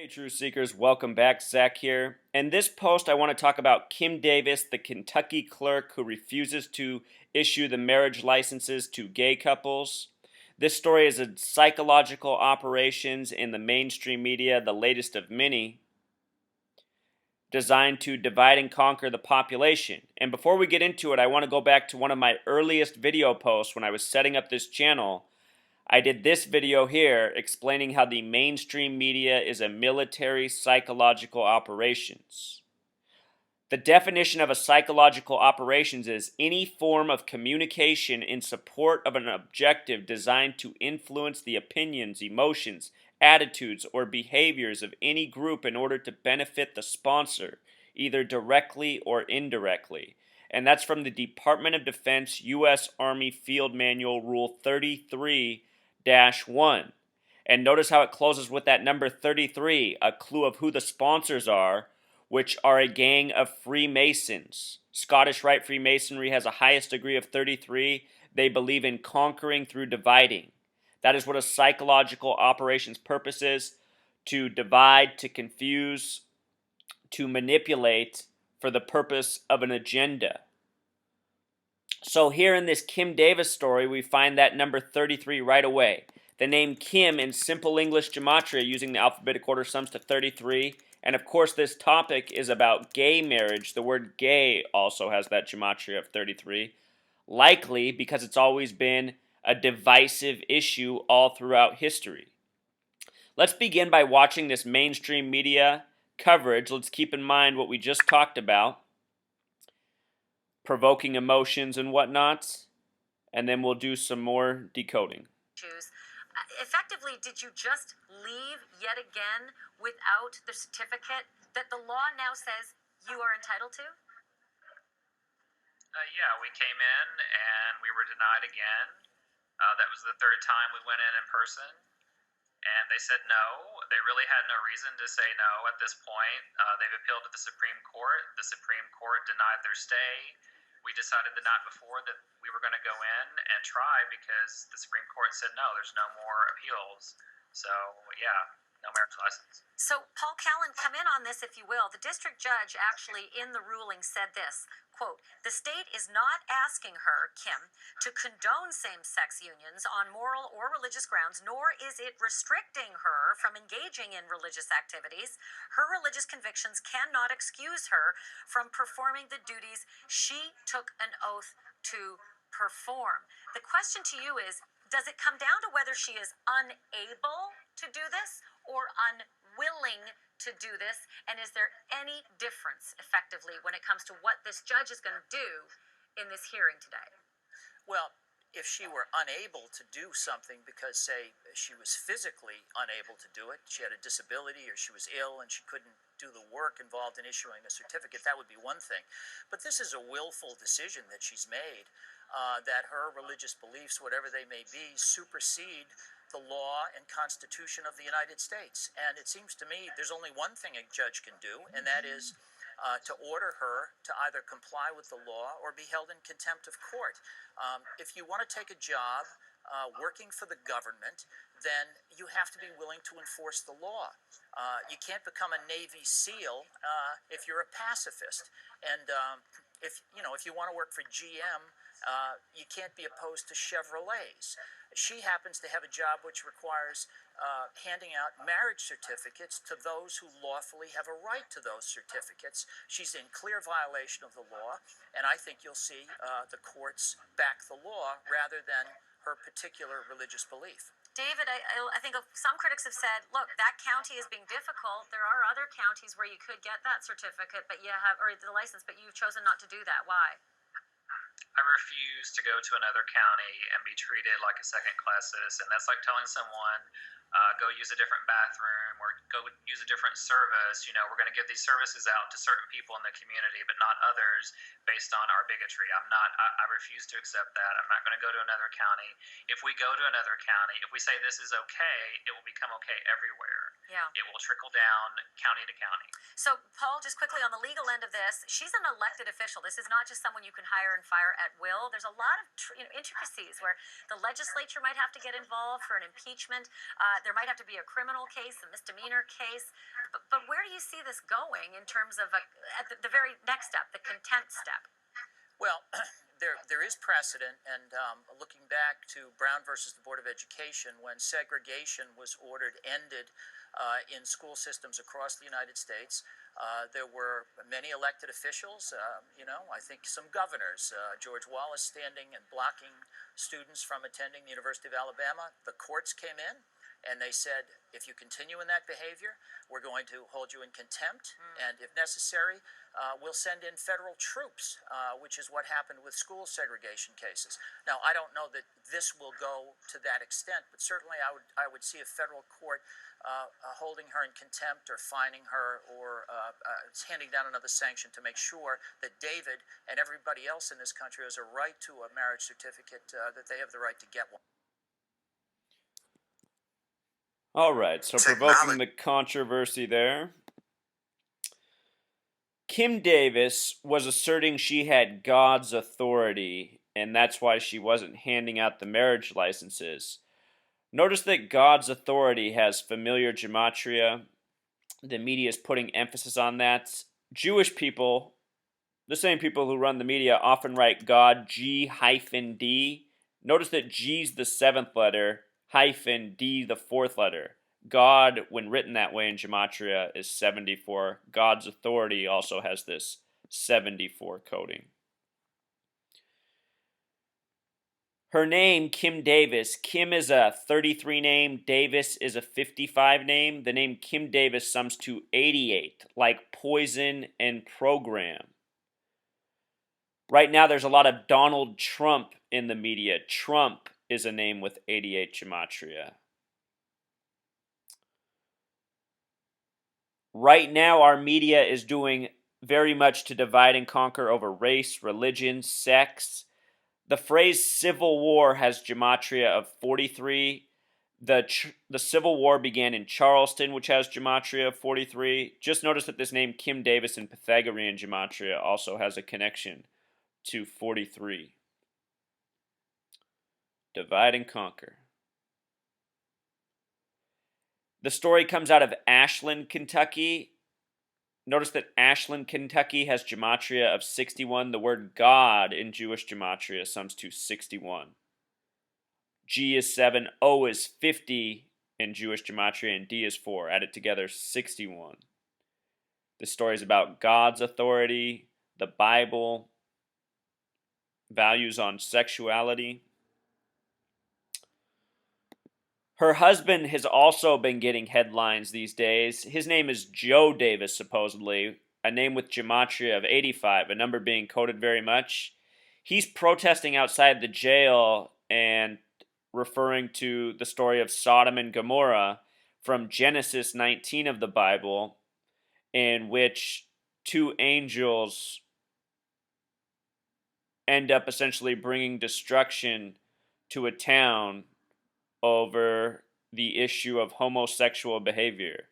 Hey, Truth Seekers, welcome back. Zach here. In this post, I want to talk about Kim Davis, the Kentucky clerk who refuses to issue the marriage licenses to gay couples. This story is a psychological operations in the mainstream media, the latest of many, designed to divide and conquer the population. And before we get into it, I want to go back to one of my earliest video posts when I was setting up this channel. I did this video here explaining how the mainstream media is a military psychological operations. The definition of a psychological operations is any form of communication in support of an objective designed to influence the opinions, emotions, attitudes, or behaviors of any group in order to benefit the sponsor, either directly or indirectly. And that's from the Department of Defense U.S. Army Field Manual Rule 33-1. And notice how it closes with that number 33, a clue of who the sponsors are, which are a gang of Freemasons. Scottish Rite Freemasonry has a highest degree of 33. They believe in conquering through dividing. That is what a psychological operations purpose is: to divide, to confuse, to manipulate for the purpose of an agenda. So here in this Kim Davis story, we find that number 33 right away. The name Kim in simple English gematria using the alphabetic order sums to 33. And of course, this topic is about gay marriage. The word gay also has that gematria of 33. Likely because it's always been a divisive issue all throughout history. Let's begin by watching this mainstream media coverage. Let's keep in mind what we just talked about, provoking emotions and whatnot, and then we'll do some more decoding. Effectively, did you just leave yet again without the certificate that the law now says you are entitled to? Yeah, we came in and we were denied again. That was the third time we went in person, and they said no. They really had no reason to say no at this point. They've appealed to the Supreme Court. The Supreme Court denied their stay. We decided the night before that we were going to go in and try because the Supreme Court said no, there's no more appeals. So, yeah, no marriage license. So, Paul Callan, come in on this, if you will. The district judge actually in the ruling said this, quote, "The state is not asking her, Kim, to condone same-sex unions on moral or religious grounds, nor is it restricting her from engaging in religious activities. Her religious convictions cannot excuse her from performing the duties she took an oath to perform." The question to you is, does it come down to whether she is unable to do this or unwilling to do this? And is there any difference, effectively, when it comes to what this judge is going to do in this hearing today? Well, if she were unable to do something because, say, she was physically unable to do it, she had a disability or she was ill and she couldn't do the work involved in issuing a certificate, that would be one thing. But this is a willful decision that she's made, that her religious beliefs, whatever they may be, supersede the law and Constitution of the United States. And it seems to me there's only one thing a judge can do, and that is to order her to either comply with the law or be held in contempt of court. If you want to take a job working for the government, then you have to be willing to enforce the law. You can't become a Navy SEAL if you're a pacifist. And if you want to work for GM, you can't be opposed to Chevrolets. She happens to have a job which requires handing out marriage certificates to those who lawfully have a right to those certificates. She's in clear violation of the law, and I think you'll see the courts back the law rather than her particular religious belief. David, I think some critics have said, look, that county is being difficult. There are other counties where you could get that certificate, or the license, but you've chosen not to do that. Why? I refuse to go to another county and be treated like a second-class citizen. That's like telling someone, go use a different bathroom or go use a different service. We're going to give these services out to certain people in the community, but not others based on our bigotry. I refuse to accept that. I'm not going to go to another county. If we go to another county, if we say this is okay, it will become okay everywhere. Yeah. It will trickle down county to county. So, Paul, just quickly on the legal end of this, she's an elected official. This is not just someone you can hire and fire at will. There's a lot of intricacies where the legislature might have to get involved for an impeachment. There might have to be a criminal case, a misdemeanor case. this. But where do you see this going in terms of at the very next step, the contempt step? Well, there is precedent, and looking back to Brown versus the Board of Education, when segregation was ended in school systems across the United States, there were many elected officials, I think some governors, George Wallace standing and blocking students from attending the University of Alabama. The courts came in and they said, if you continue in that behavior, we're going to hold you in contempt, and if necessary, we'll send in federal troops, which is what happened with school segregation cases. Now, I don't know that this will go to that extent, but certainly I would see a federal court holding her in contempt or fining her or handing down another sanction to make sure that David and everybody else in this country has a right to a marriage certificate, that they have the right to get one. All right, so provoking the controversy there. Kim Davis was asserting she had God's authority, and that's why she wasn't handing out the marriage licenses. Notice that God's authority has familiar gematria. The media is putting emphasis on that. Jewish people, the same people who run the media, often write God G-D. Notice that G's the 7th letter, hyphen D the 4th letter. God, when written that way in gematria, is 74. God's authority also has this 74 coding. Her name, Kim Davis. Kim is a 33 name. Davis is a 55 name. The name Kim Davis sums to 88, like poison and program. Right now, there's a lot of Donald Trump in the media. Trump is a name with 88 gematria. Right now, our media is doing very much to divide and conquer over race, religion, sex. The phrase civil war has gematria of 43. The Civil War began in Charleston, which has gematria of 43. Just notice that this name Kim Davis in Pythagorean gematria also has a connection to 43. Divide and conquer. The story comes out of Ashland, Kentucky. Notice that Ashland, Kentucky has gematria of 61. The word God in Jewish gematria sums to 61. G is 7, O is 50 in Jewish gematria, and D is 4. Add it together, 61. The story is about God's authority, the Bible, values on sexuality. Her husband has also been getting headlines these days. His name is Joe Davis, supposedly, a name with gematria of 85, a number being coded very much. He's protesting outside the jail and referring to the story of Sodom and Gomorrah from Genesis 19 of the Bible, in which two angels end up essentially bringing destruction to a town over the issue of homosexual behavior.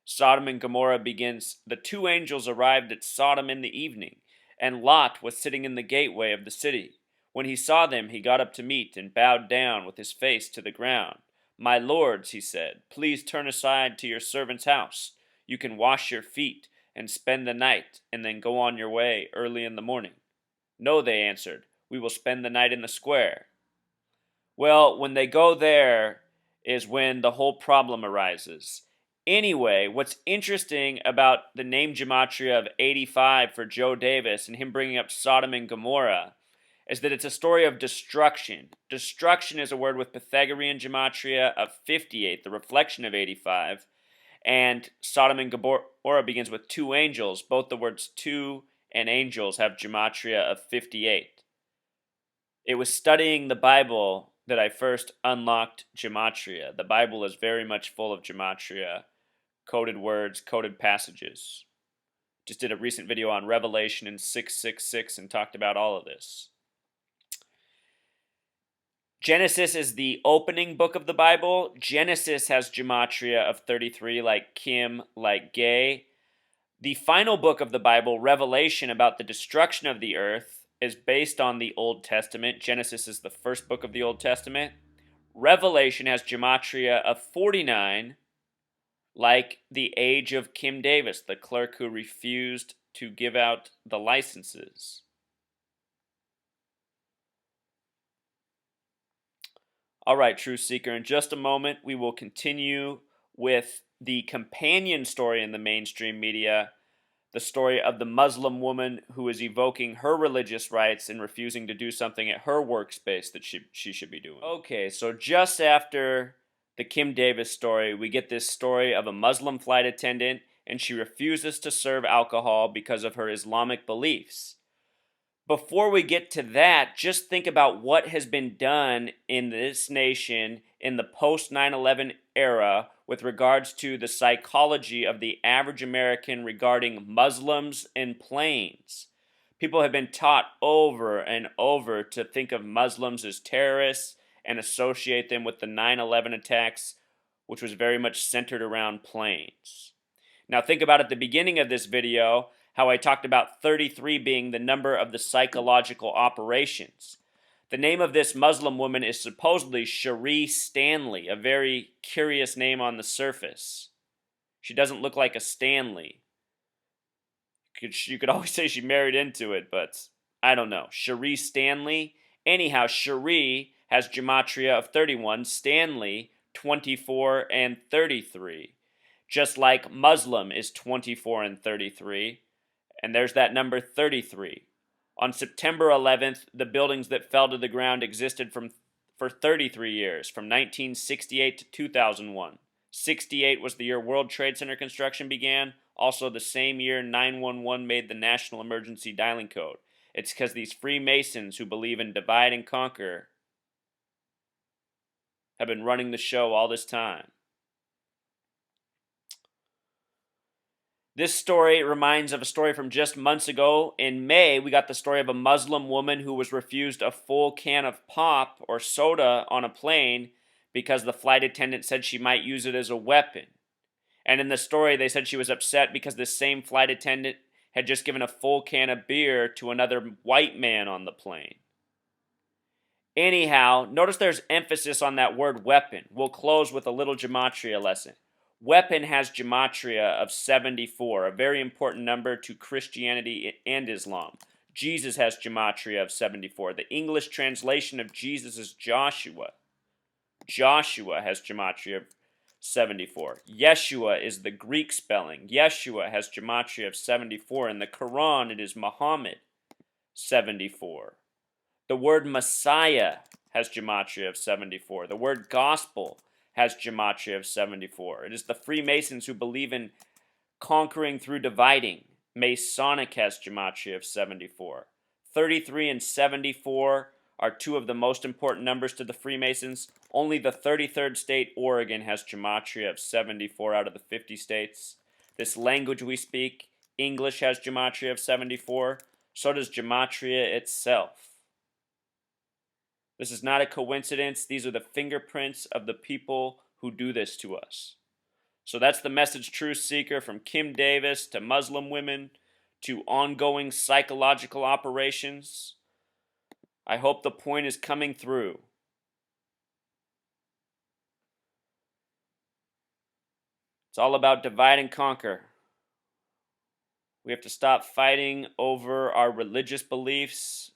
Sodom and Gomorrah begins, the two angels arrived at Sodom in the evening, and Lot was sitting in the gateway of the city. When he saw them, he got up to meet and bowed down with his face to the ground. My lords, he said, please turn aside to your servant's house. You can wash your feet and spend the night, and then go on your way early in the morning. No, they answered, we will spend the night in the square. Well, when they go there is when the whole problem arises. Anyway, what's interesting about the name gematria of 85 for Joe Davis and him bringing up Sodom and Gomorrah is that it's a story of destruction. Destruction is a word with Pythagorean gematria of 58, the reflection of 85, and Sodom and Gomorrah begins with two angels. Both the words two and angels have gematria of 58. It was studying the Bible that I first unlocked gematria. The Bible is very much full of gematria, coded words, coded passages. Just did a recent video on Revelation in 666 and talked about all of this. Genesis is the opening book of the Bible. Genesis has gematria of 33, like Kim, like gay. The final book of the Bible, Revelation, about the destruction of the earth, is based on the Old Testament. Genesis is the first book of the Old Testament. Revelation has gematria of 49. like the age of Kim Davis, the clerk who refused to give out the licenses. All right, Truth Seeker, in just a moment, we will continue with the companion story in the mainstream media, the story of the Muslim woman who is evoking her religious rights and refusing to do something at her workspace that she should be doing. Okay, so just after the Kim Davis story, we get this story of a Muslim flight attendant, and she refuses to serve alcohol because of her Islamic beliefs. Before we get to that, just think about what has been done in this nation in the post 9/11 era with regards to the psychology of the average American regarding Muslims and planes. People have been taught over and over to think of Muslims as terrorists and associate them with the 9/11 attacks, which was very much centered around planes. Now think about at the beginning of this video how I talked about 33 being the number of the psychological operations. The name of this Muslim woman is supposedly Charee Stanley, a very curious name on the surface. She doesn't look like a Stanley. You could always say she married into it, but I don't know. Charee Stanley? Anyhow, Charee has gematria of 31, Stanley 24 and 33. Just like Muslim is 24 and 33. And there's that number 33. On September 11th, the buildings that fell to the ground existed for 33 years, from 1968 to 2001. 68 was the year World Trade Center construction began, also the same year 911 made the National Emergency Dialing Code. It's because these Freemasons who believe in divide and conquer have been running the show all this time. This story reminds of a story from just months ago. In May, we got the story of a Muslim woman who was refused a full can of pop or soda on a plane because the flight attendant said she might use it as a weapon. And in the story, they said she was upset because this same flight attendant had just given a full can of beer to another white man on the plane. Anyhow, notice there's emphasis on that word weapon. We'll close with a little gematria lesson. Weapon has gematria of 74, a very important number to Christianity and Islam. Jesus has gematria of 74. The English translation of Jesus is Joshua. Joshua has gematria of 74. Yeshua is the Greek spelling. Yeshua has gematria of 74. In the Quran, it is Muhammad, 74. The word Messiah has gematria of 74. The word gospel has gematria of 74. It is the Freemasons who believe in conquering through dividing. Masonic has gematria of 74. 33 and 74 are two of the most important numbers to the Freemasons. Only the 33rd state, Oregon, has gematria of 74 out of the 50 states. This language we speak, English, has gematria of 74. So does gematria itself. This is not a coincidence. These are the fingerprints of the people who do this to us. So that's the message, Truth Seeker, from Kim Davis to Muslim women to ongoing psychological operations. I hope the point is coming through. It's all about divide and conquer. We have to stop fighting over our religious beliefs.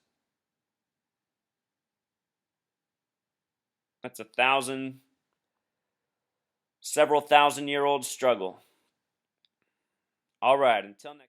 That's several thousand-year-old struggle. All right, until next